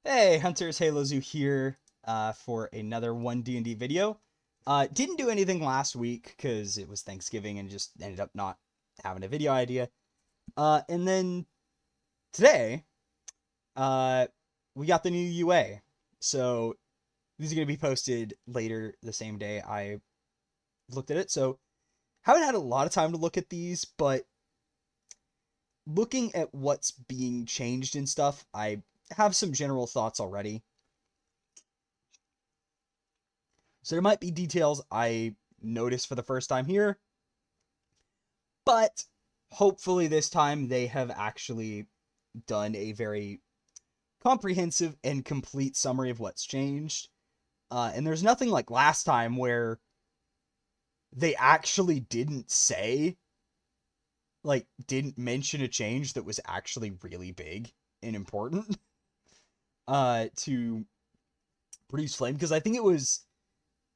Hey Hunters, Halo Zoo here for another one D&D video. Didn't do anything last week because it was Thanksgiving and just ended up not having a video idea. And then today, uh, we got the new UA. So these are going to be posted later the same day I looked at it. So haven't had a lot of time to look at these, but looking at what's being changed and stuff, I have some general thoughts already. So there might be details I noticed for the first time here, but hopefully this time they have actually done a very comprehensive and complete summary of what's changed. And there's nothing like last time where they actually didn't say, like, didn't mention a change that was actually really big and important to produce flame. Because I think it was,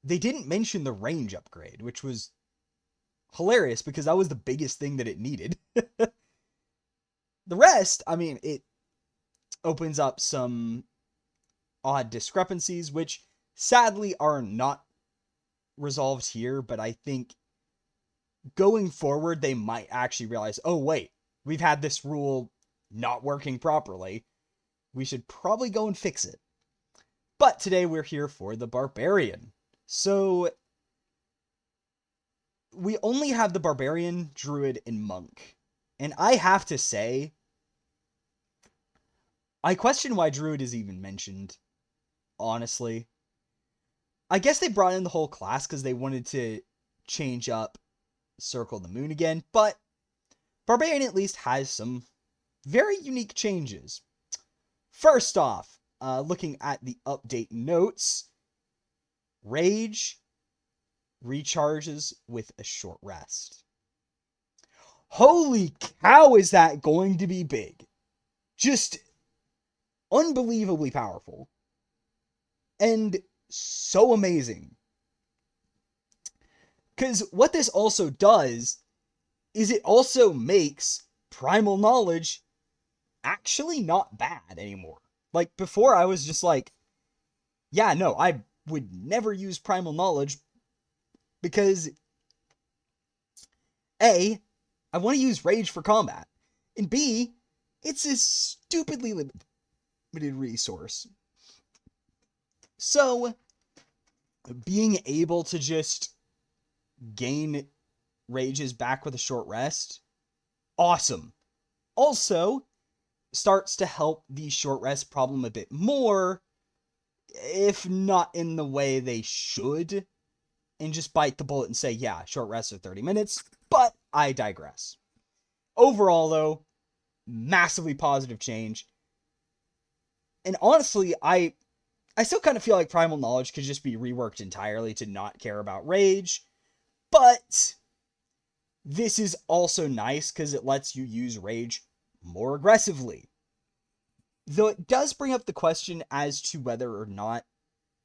they didn't mention the range upgrade, which was hilarious because that was the biggest thing that it needed. The rest, I mean, it opens up some odd discrepancies, which sadly are not resolved here, but I think going forward, they might actually realize, oh, wait, we've had this rule not working properly. We should probably go and fix it. But today we're here for the Barbarian. So we only have the Barbarian, Druid, and Monk. And I have to say, I question why Druid is even mentioned, honestly. I guess they brought in the whole class because they wanted to change up Circle the Moon again, but Barbarian at least has some very unique changes. First off, looking at the update notes, Rage recharges with a short rest. Holy cow, is that going to be big? Just unbelievably powerful. And so amazing. Because what this also does is it also makes Primal Knowledge actually not bad anymore. Like, before I was just like, yeah, no, I would never use Primal Knowledge because A, I want to use Rage for combat, and B, it's a stupidly limited resource. So, being able to just gain Rages back with a short rest, awesome. Also, starts to help the short rest problem a bit more, if not in the way they should, and just bite the bullet and say, yeah, short rests are 30 minutes, but I digress. Overall, though, massively positive change. And honestly, I still kind of feel like Primal Knowledge could just be reworked entirely to not care about Rage, but this is also nice because it lets you use Rage more aggressively. Though it does bring up the question as to whether or not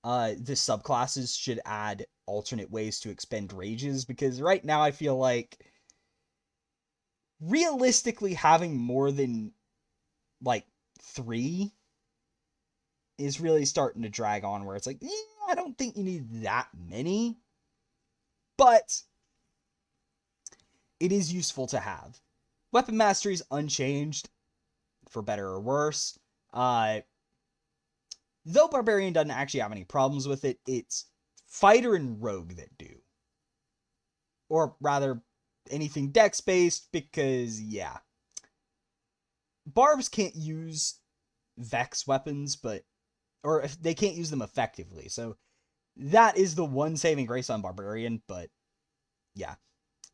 the subclasses should add alternate ways to expend rages, because right now I feel like realistically having more than like 3 is really starting to drag on, where it's like, I don't think you need that many, but it is useful to have. Weapon mastery is unchanged, for better or worse. Though Barbarian doesn't actually have any problems with it, it's Fighter and Rogue that do. Or rather, anything dex based, because, yeah. Barbs can't use Vex weapons, or if they can't use them effectively, so that is the one saving grace on Barbarian, but yeah.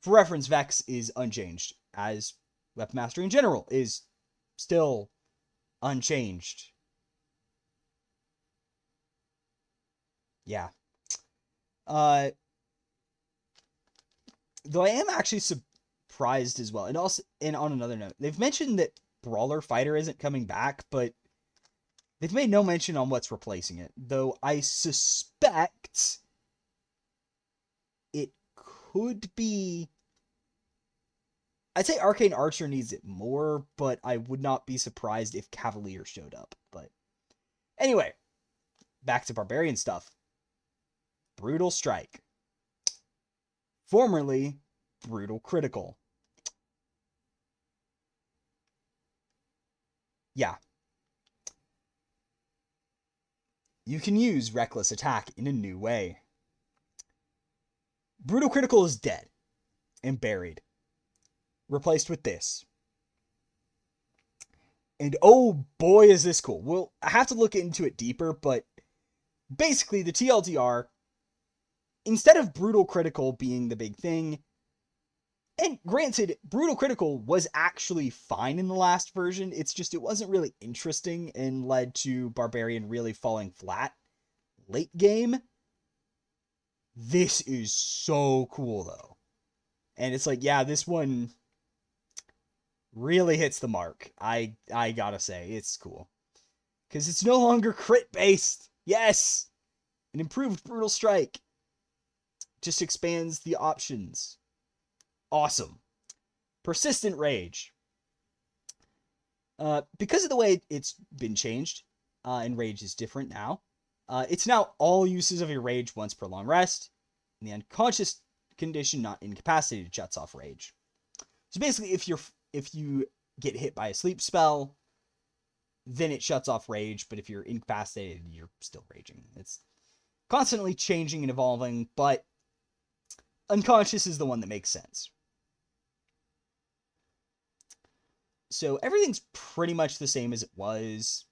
For reference, Vex is unchanged, as Weapon Mastery in general is still unchanged. Yeah. Uh, though I am actually surprised as well. And also, and on another note, they've mentioned that Brawler Fighter isn't coming back, but they've made no mention on what's replacing it. Though I suspect it could be. I'd say Arcane Archer needs it more, but I would not be surprised if Cavalier showed up. But Anyway, back to barbarian stuff. Brutal Strike. Formerly Brutal Critical. Yeah. You can use Reckless Attack in a new way. Brutal Critical is dead and buried. Replaced with this. And oh boy, is this cool. Well, I have to look into it deeper, but basically the TLDR, instead of Brutal Critical being the big thing, and granted, Brutal Critical was actually fine in the last version, it's just it wasn't really interesting and led to Barbarian really falling flat late game. This is so cool, though. And it's like, yeah, this one really hits the mark. I gotta say, it's cool. Because it's no longer crit-based. Yes! An improved Brutal Strike. Just expands the options. Awesome. Persistent Rage. Because of the way it's been changed, and Rage is different now, it's now all uses of your Rage once per long rest. In the unconscious condition, not incapacitated, shuts off Rage. So basically, if you get hit by a sleep spell, then it shuts off Rage, but if you're incapacitated, you're still raging. It's constantly changing and evolving, but unconscious is the one that makes sense. So everything's pretty much the same as it was.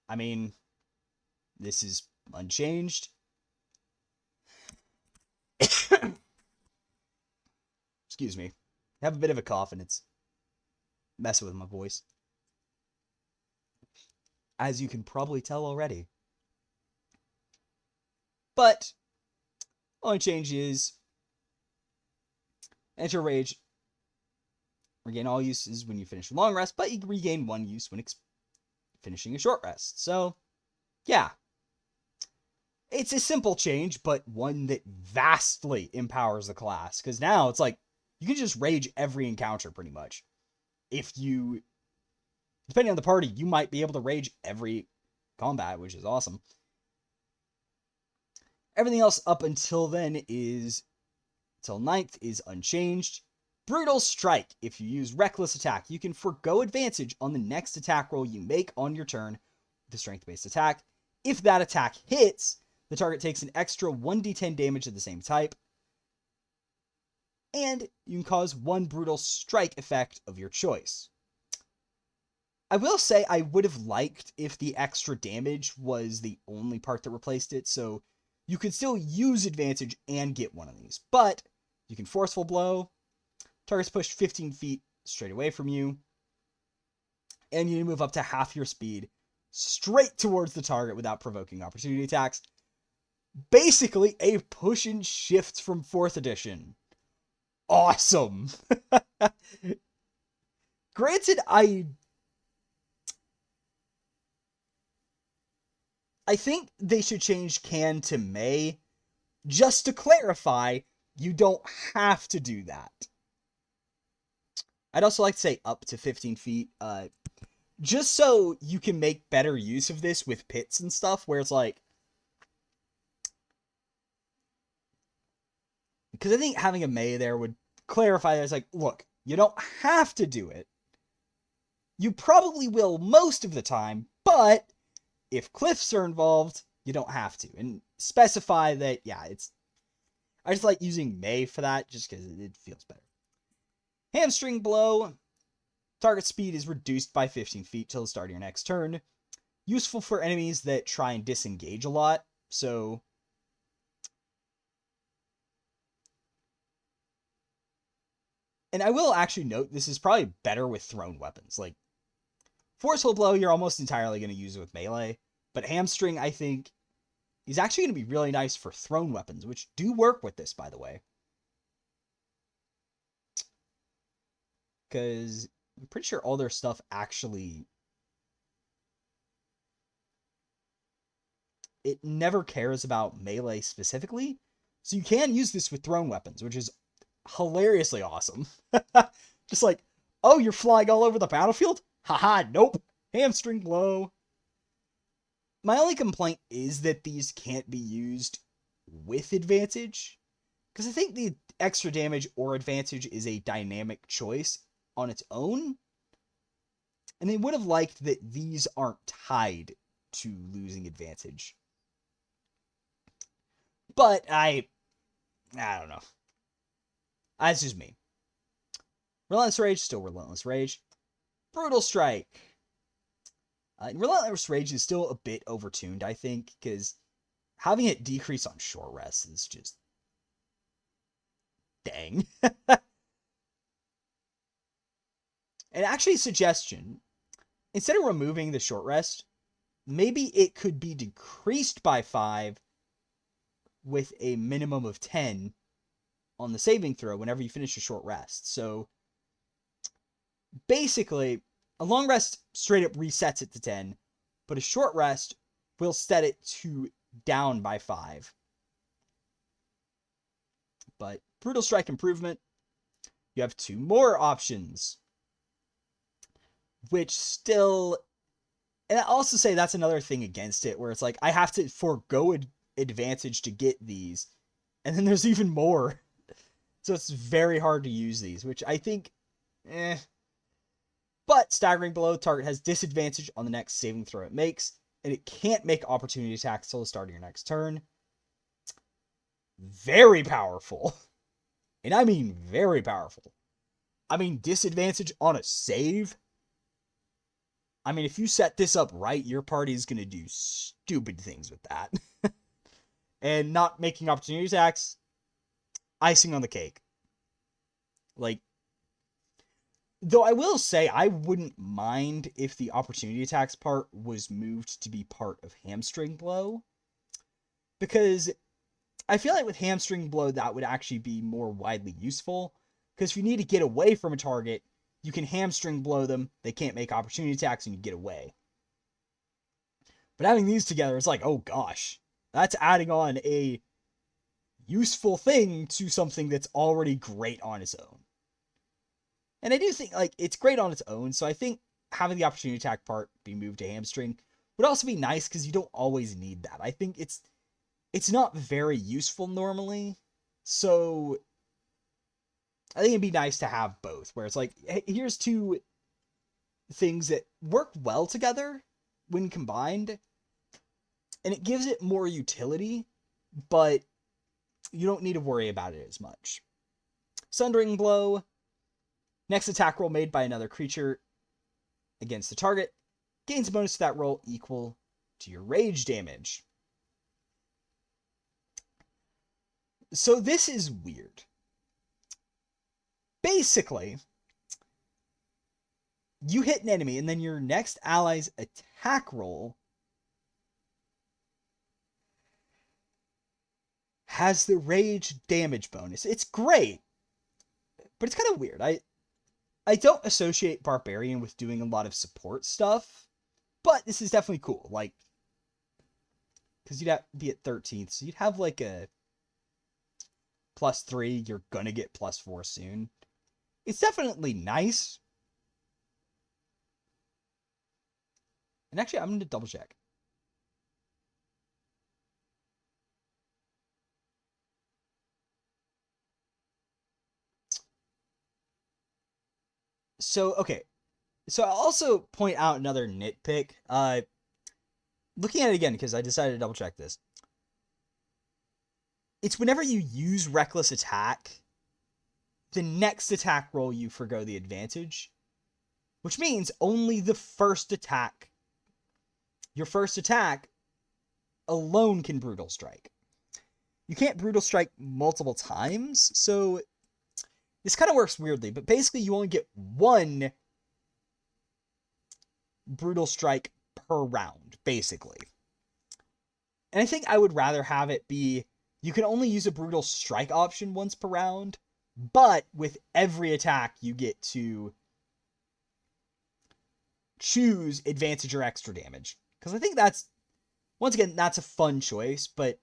I mean, this is unchanged. Excuse me. I have a bit of a cough and it's messing with my voice. As you can probably tell already. But, only change is enter Rage. Regain all uses when you finish a long rest, but you regain one use when finishing a short rest. So, yeah. It's a simple change, but one that vastly empowers the class. Because now it's like, you can just rage every encounter pretty much. If you, depending on the party, you might be able to rage every combat, which is awesome. Everything else up until then is, till 9th, is unchanged. Brutal Strike. If you use Reckless Attack, you can forgo advantage on the next attack roll you make on your turn with a strength-based attack. If that attack hits, the target takes an extra 1d10 damage of the same type. And you can cause one Brutal Strike effect of your choice. I will say I would have liked if the extra damage was the only part that replaced it, so you could still use advantage and get one of these. But you can Forceful Blow. Target's pushed 15 feet straight away from you. And you move up to half your speed straight towards the target without provoking opportunity attacks. Basically, a push and shift from 4th edition. Awesome! Granted, I think they should change can to may. Just to clarify, you don't have to do that. I'd also like to say up to 15 feet, just so you can make better use of this with pits and stuff, where it's like, because I think having a may there would clarify that it's like, look, you don't have to do it. You probably will most of the time, but if cliffs are involved, you don't have to. And specify that, yeah, I just like using may for that, just because it feels better. Hamstring Blow. Target speed is reduced by 15 feet till the start of your next turn. Useful for enemies that try and disengage a lot. So, and I will actually note, this is probably better with thrown weapons. Like, Forceful Blow, you're almost entirely going to use it with melee. But Hamstring, I think, is actually going to be really nice for thrown weapons, which do work with this, by the way. Because I'm pretty sure all their stuff actually, it never cares about melee specifically. So you can use this with thrown weapons, which is hilariously awesome. Just like, oh, you're flying all over the battlefield? Haha, nope. Hamstring Blow. My only complaint is that these can't be used with advantage, because I think the extra damage or advantage is a dynamic choice on its own, and they would have liked that these aren't tied to losing advantage. But I don't know. That's just me. Relentless Rage, still Relentless Rage. Brutal Strike. Relentless Rage is still a bit overtuned, I think, because having it decrease on short rest is just... dang. And actually, suggestion, instead of removing the short rest, maybe it could be decreased by 5 with a minimum of 10 on the saving throw whenever you finish a short rest. So basically, a long rest straight up resets it to 10, but a short rest will set it to down by 5. But Brutal Strike improvement, you have 2 more options, which still... And I also say that's another thing against it, where it's like, I have to forego advantage to get these, and then there's even more. So it's very hard to use these, which I think, But Staggering Blow, target has disadvantage on the next saving throw it makes, and it can't make opportunity attacks until the start of your next turn. Very powerful. And I mean very powerful. I mean, disadvantage on a save. I mean, if you set this up right, your party is going to do stupid things with that. And not making opportunity attacks, icing on the cake. Like, though I will say, I wouldn't mind if the opportunity attacks part was moved to be part of Hamstring Blow. Because I feel like with Hamstring Blow, that would actually be more widely useful. Because if you need to get away from a target, you can hamstring blow them, they can't make opportunity attacks, and you get away. But having these together, it's like, oh gosh, that's adding on a useful thing to something that's already great on its own. And I do think, like, it's great on its own, so I think having the opportunity attack part be moved to hamstring would also be nice, because you don't always need that. I think it's not very useful normally, so I think it'd be nice to have both, where it's like, hey, here's 2 things that work well together when combined, and it gives it more utility, but you don't need to worry about it as much. Sundering Blow. Next attack roll made by another creature against the target gains a bonus to that roll equal to your rage damage. So this is weird. Basically, you hit an enemy, and then your next ally's attack roll has the rage damage bonus. It's great, but it's kind of weird. I don't associate Barbarian with doing a lot of support stuff, but this is definitely cool. Like, because you'd have to be at 13th, so you'd have like a +3. You're gonna get +4 soon. It's definitely nice. And actually, I'm going to double check. So, okay. So I'll also point out another nitpick. Looking at it again, because I decided to double check this. It's whenever you use Reckless Attack, the next attack roll you forgo the advantage. Which means only the first attack. Your first attack alone can Brutal Strike. You can't Brutal Strike multiple times, so this kind of works weirdly, but basically you only get 1 Brutal Strike per round, basically. And I think I would rather have it be, you can only use a Brutal Strike option once per round, but with every attack you get to choose advantage or extra damage. Because I think that's, once again, that's a fun choice, but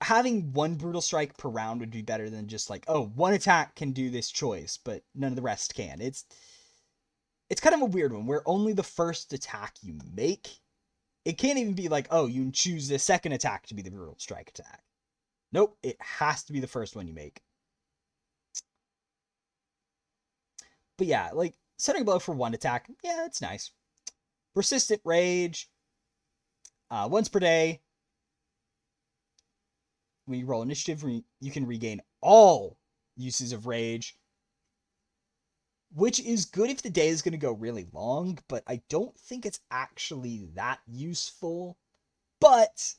having 1 Brutal Strike per round would be better than just like, oh, 1 attack can do this choice, but none of the rest can. It's kind of a weird one, where only the first attack you make It can't even be like, oh, you choose the second attack to be the Brutal Strike attack. Nope, it has to be the first one you make. But yeah, like, Centering Blow for one attack, yeah, it's nice. Persistent Rage, once per day. When you roll initiative, you can regain all uses of Rage, which is good if the day is going to go really long, but I don't think it's actually that useful. But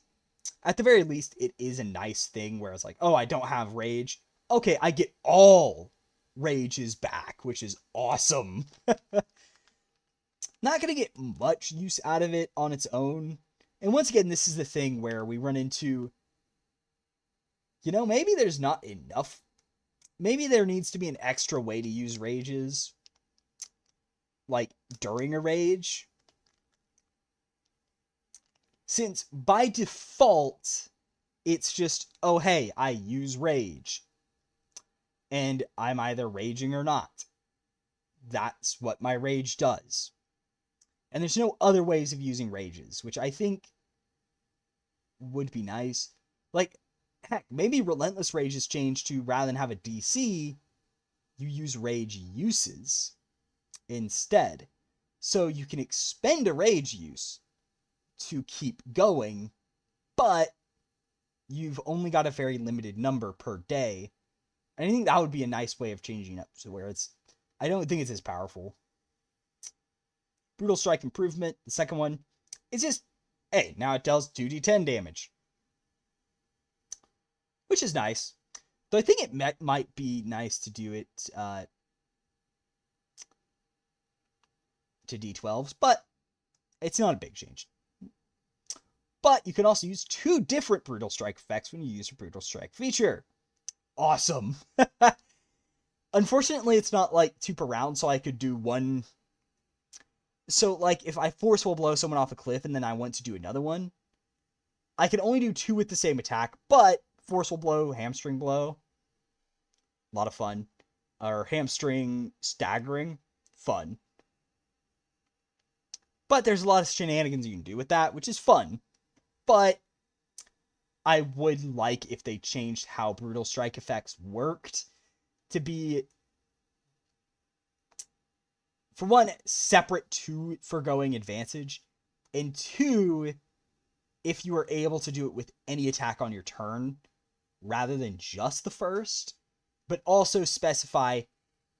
at the very least, it is a nice thing where it's like, oh, I don't have Rage. Okay, I get all Rages back, which is awesome. Not going to get much use out of it on its own. And once again, this is the thing where we run into, maybe there's not enough. Maybe there needs to be an extra way to use Rages, like during a Rage. Since by default, it's just, oh, hey, I use Rage. And I'm either raging or not. That's what my Rage does. And there's no other ways of using Rages, which I think would be nice. Like, heck, maybe Relentless Rage is changed to, rather than have a DC, you use Rage uses instead. So you can expend a Rage use to keep going, but you've only got a very limited number per day. And I think that would be a nice way of changing up to where I don't think it's as powerful. Brutal Strike Improvement, the second one, it's just, hey, now it deals 2d10 damage. Which is nice. Though I think it might be nice to do it to d12s, but it's not a big change. But you can also use 2 different Brutal Strike effects when you use your Brutal Strike feature. Awesome. Unfortunately, it's not like 2 per round, so I could do one. So, like, if I Forceful Blow someone off a cliff and then I want to do another one, I can only do 2 with the same attack, but Forceful Blow, Hamstring Blow, a lot of fun. Or Hamstring Staggering, fun. But there's a lot of shenanigans you can do with that, which is fun. But I would like if they changed how Brutal Strike effects worked to be, for one, separate to foregoing advantage, and 2, if you are able to do it with any attack on your turn, rather than just the first, but also specify,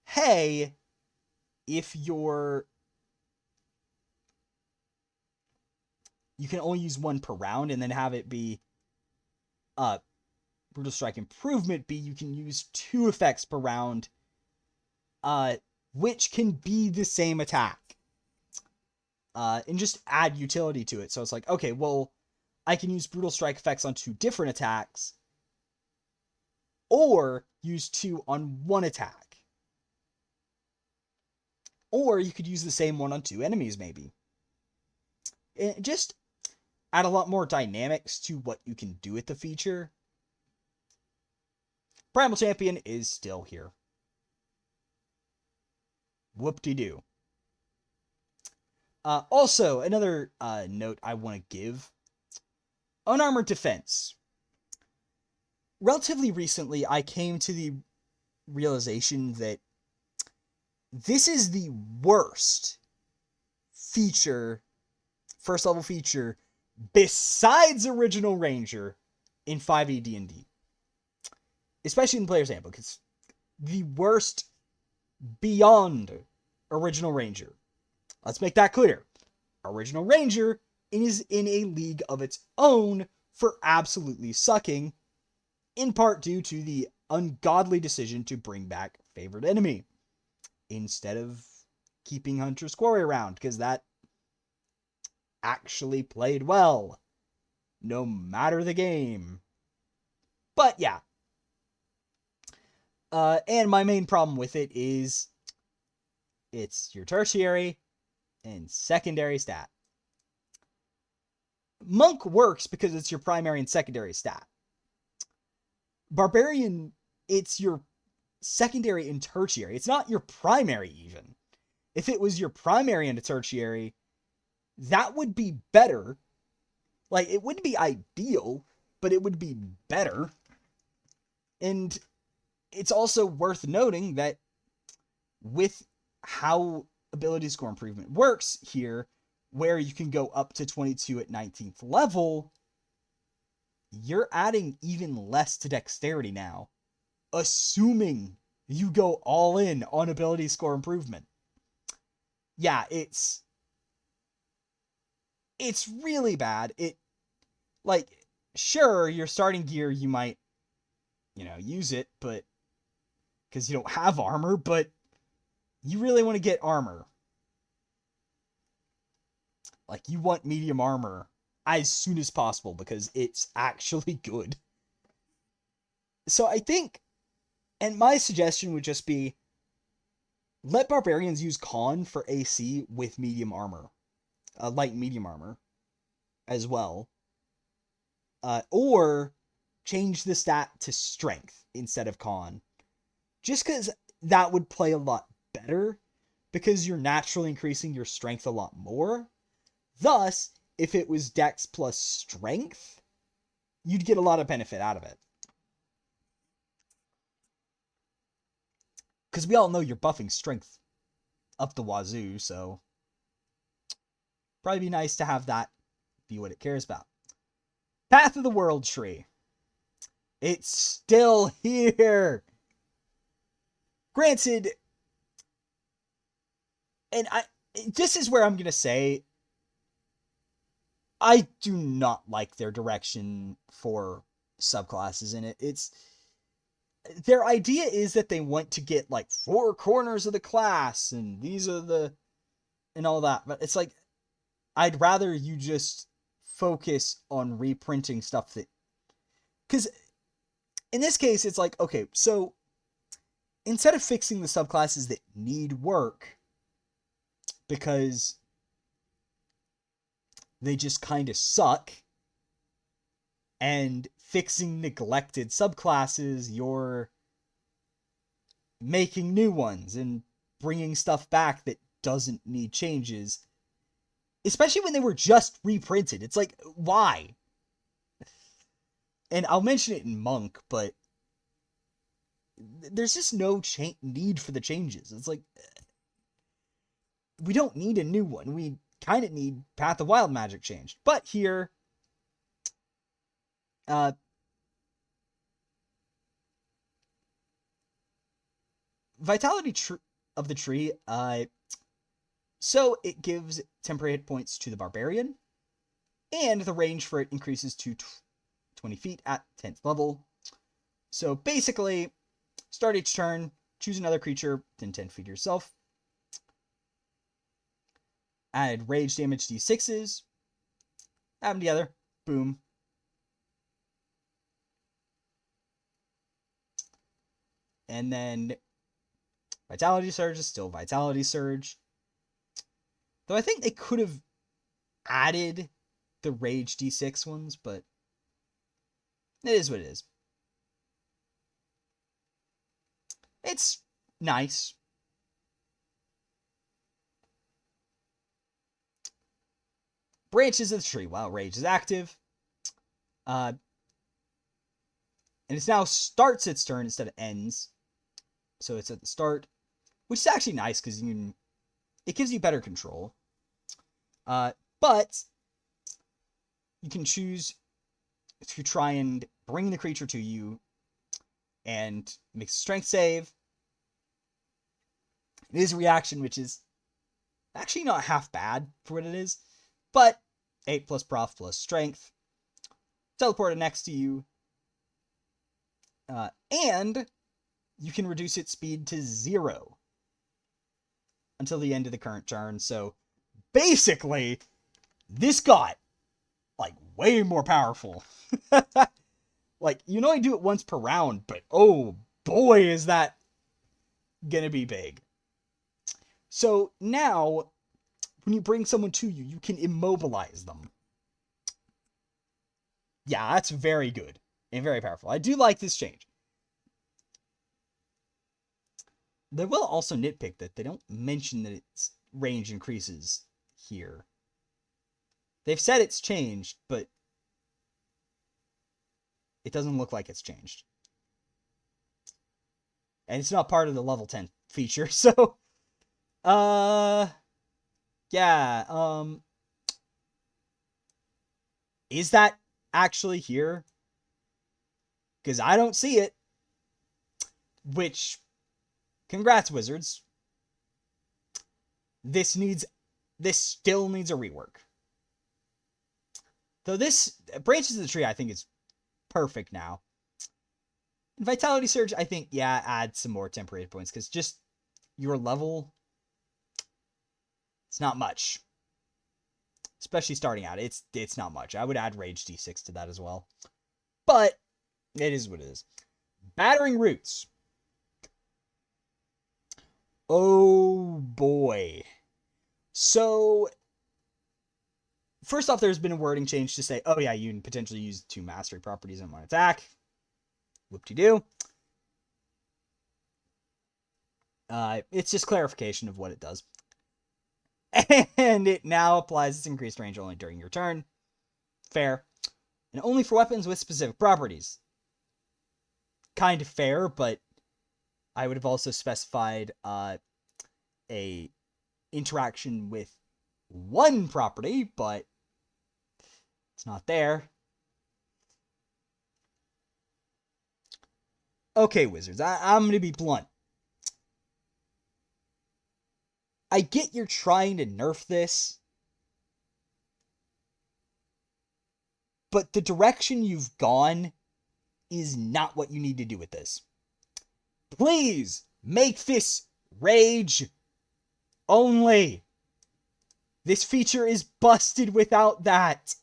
hey, if you can only use 1 per round, and then have it be Brutal Strike Improvement be you can use 2 effects per round, which can be the same attack. And just add utility to it. So it's like, okay, well, I can use Brutal Strike effects on 2 different attacks, or use 2 on 1 attack. Or you could use the same one on 2 enemies, maybe. And just add a lot more dynamics to what you can do with the feature. Primal Champion is still here. Whoop-de-doo. Also, another note I want to give. Unarmored Defense. Relatively recently, I came to the realization that this is the worst feature, first level feature, besides Original Ranger in 5e D&D. Especially in Player's Handbook. It's the worst beyond Original Ranger. Let's make that clear. Original Ranger is in a league of its own for absolutely sucking, in part due to the ungodly decision to bring back Favorite Enemy instead of keeping Hunter's Quarry around, because that actually played well, no matter the game. But yeah. And my main problem with it is it's your tertiary and secondary stat. Monk works because it's your primary and secondary stat. Barbarian, it's your secondary and tertiary. It's not your primary even. If it was your primary and a tertiary, that would be better Like, it wouldn't be ideal, but it would be better. And it's also worth noting that with how ability score improvement works here, where you can go up to 22 at 19th level, you're adding even less to dexterity now, assuming you go all in on ability score improvement. Yeah, it's really bad. Like, sure, your starting gear, you might, use it, but because you don't have armor, but you really want to get armor. Like, you want medium armor as soon as possible because it's actually good. So I think, and my suggestion would just be, let barbarians use con for AC with medium armor, light and medium armor as well. Or change the stat to strength instead of con. Just because that would play a lot better, because you're naturally increasing your strength a lot more. Thus, if it was dex plus strength, you'd get a lot of benefit out of it. Because we all know you're buffing strength up the wazoo, so probably be nice to have that be what it cares about. Path of the World tree. It's still here. Granted, and this is where I'm going to say, I do not like their direction for subclasses in it. Their idea is that they want to get like 4 corners of the class and these are and all that. But it's like, I'd rather you just focus on reprinting stuff that, because in this case, it's like, okay, so instead of fixing the subclasses that need work because they just kind of suck, and fixing neglected subclasses, you're making new ones and bringing stuff back that doesn't need changes, especially when they were just reprinted. It's like, why? And I'll mention it in Monk, but there's just no need for the changes. It's like, we don't need a new one. We kind of need Path of Wild Magic changed. But here, Vitality of the tree, so it gives temporary hit points to the Barbarian, and the range for it increases to 20 feet at 10th level. So basically, start each turn, choose another creature within 10 feet of yourself, add rage damage d6s, add them together, boom. And then Vitality Surge is still Vitality Surge. Though I think they could have added the Rage D6 ones, but it is what it is. It's nice. Branches of the tree. While Rage is active, and it now starts its turn instead of ends. So it's at the start, which is actually nice because it gives you better control. But you can choose to try and bring the creature to you and make a strength save. It is a reaction, which is actually not half bad for what it is, but 8 plus prof plus strength. Teleport it next to you. And you can reduce its speed to 0 until the end of the current turn. So basically, this got like way more powerful. Like, you can only do it once per round, but oh boy, is that gonna be big. So now, when you bring someone to you, you can immobilize them. Yeah, that's very good and very powerful. I do like this change. They will also nitpick that they don't mention that its range increases here. They've said it's changed, but It doesn't look like it's changed. And it's not part of the level 10 feature, so yeah, is that actually here? Because I don't see it. Which, congrats, Wizards. This still needs a rework. Though this Branches of the Tree, I think, is perfect now. And Vitality Surge, I think, yeah, add some more temporary points, because just your level, it's not much. Especially starting out, it's not much. I would add Rage D6 to that as well. But it is what it is. Battering Roots. Oh boy. So, first off, there's been a wording change to say, oh yeah, you can potentially use 2 mastery properties in one attack. Whoop-de-doo. It's just clarification of what it does. And it now applies its increased range only during your turn. Fair. And only for weapons with specific properties. Kind of fair, but I would have also specified a interaction with 1 property, but it's not there. Okay, Wizards, I'm going to be blunt. I get you're trying to nerf this, but the direction you've gone is not what you need to do with this. Please make this rage only. This feature is busted without that.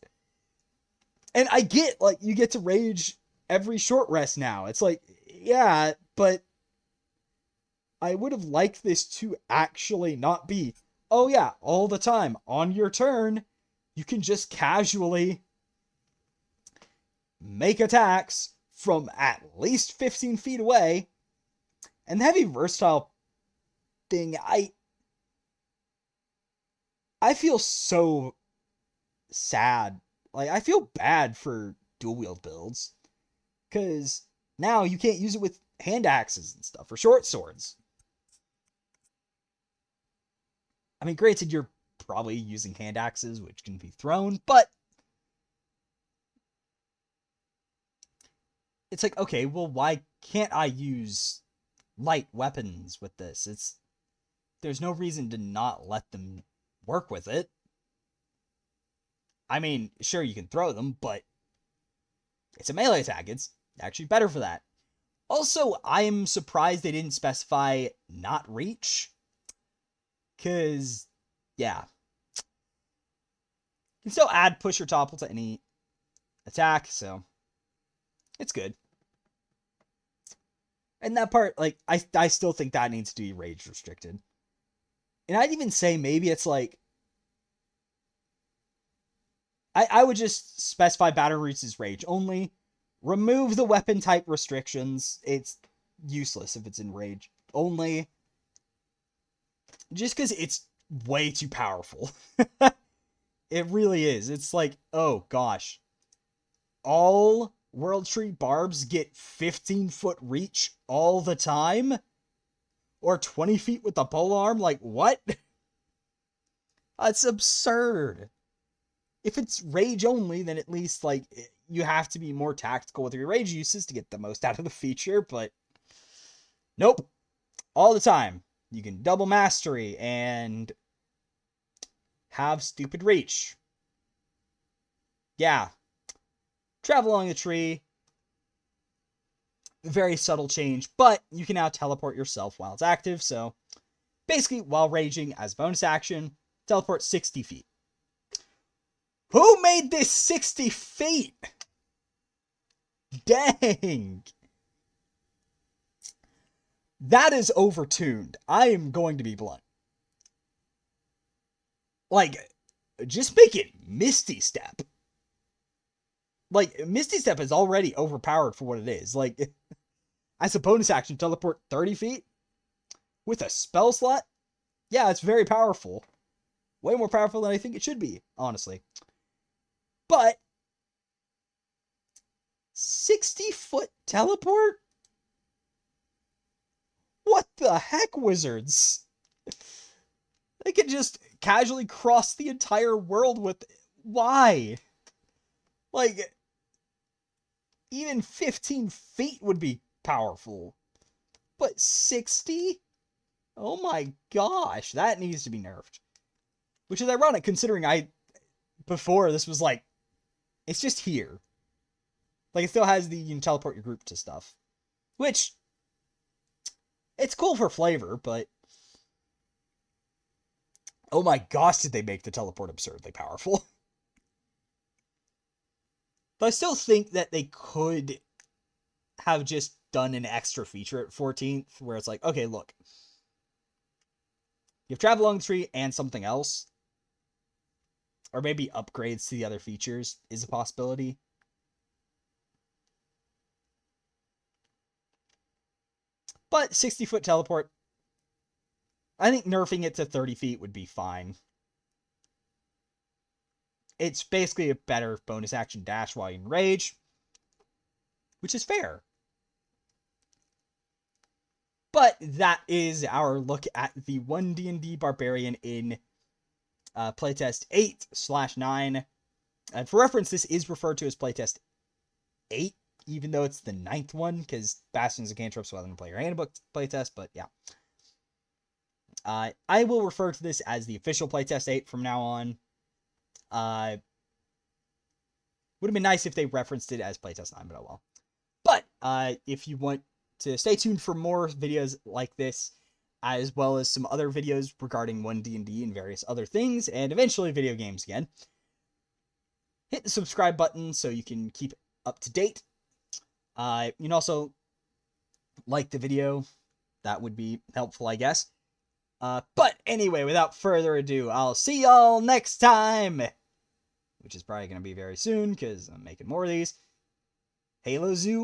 And I get, like, you get to rage every short rest now. It's like, yeah, but I would have liked this to actually not be, oh yeah, all the time, on your turn, you can just casually make attacks from at least 15 feet away. And the heavy versatile thing, I feel so sad. Like, I feel bad for dual wield builds. Because now you can't use it with hand axes and stuff, or short swords. I mean, granted, you're probably using hand axes, which can be thrown, but it's like, okay, well, why can't I use light weapons with this? There's no reason to not let them work with it. I mean, sure, you can throw them, but it's a melee attack. It's actually better for that. Also, I'm surprised they didn't specify not reach. Because, yeah. You can still add push or topple to any attack, so it's good. And that part, like, I still think that needs to be rage restricted. And I'd even say maybe it's like, I would just specify Battering Roots as rage only. Remove the weapon type restrictions. It's useless if it's in rage only. Just because it's way too powerful. It really is. It's like, oh gosh. All World Tree Barbs get 15-foot reach all the time? Or 20 feet with the polearm? Like, what? That's absurd. If it's rage only, then at least, like, you have to be more tactical with your rage uses to get the most out of the feature, but nope. All the time. You can double mastery and have stupid reach. Yeah. Travel along the tree. Very subtle change, but you can now teleport yourself while it's active, so basically, while raging as bonus action, teleport 60 feet. Who made this 60 feet? Dang. That is overtuned. I am going to be blunt. Like, just make it Misty Step. Like, Misty Step is already overpowered for what it is. Like, as a bonus action, teleport 30 feet with a spell slot? Yeah, it's very powerful. Way more powerful than I think it should be, honestly. But 60-foot teleport? What the heck, Wizards? They could just casually cross the entire world with... Why? Like, even 15 feet would be powerful. But 60? Oh my gosh, that needs to be nerfed. Which is ironic, considering before, this was like, it's just here. Like, it still has the, you can teleport your group to stuff. Which, it's cool for flavor, but... Oh my gosh, did they make the teleport absurdly powerful. But I still think that they could have just done an extra feature at 14th, where it's like, okay, look. You have travel along the tree and something else. Or maybe upgrades to the other features is a possibility. But 60-foot teleport, I think nerfing it to 30 feet would be fine. It's basically a better bonus action dash while you enrage, which is fair. But that is our look at the 1D&D Barbarian in playtest 8/9. And for reference, this is referred to as playtest 8, even though it's the 9th one, because Bastions and Cantrips wasn't a player handbook playtest, but yeah. I will refer to this as the official playtest 8 from now on. Would have been nice if they referenced it as playtest 9, but oh well. But if you want to stay tuned for more videos like this, as well as some other videos regarding 1D&D and various other things, and eventually video games again, hit the subscribe button so you can keep up to date. You can also like the video. That would be helpful, I guess. But anyway, without further ado, I'll see y'all next time! Which is probably going to be very soon, because I'm making more of these. Halo Zoo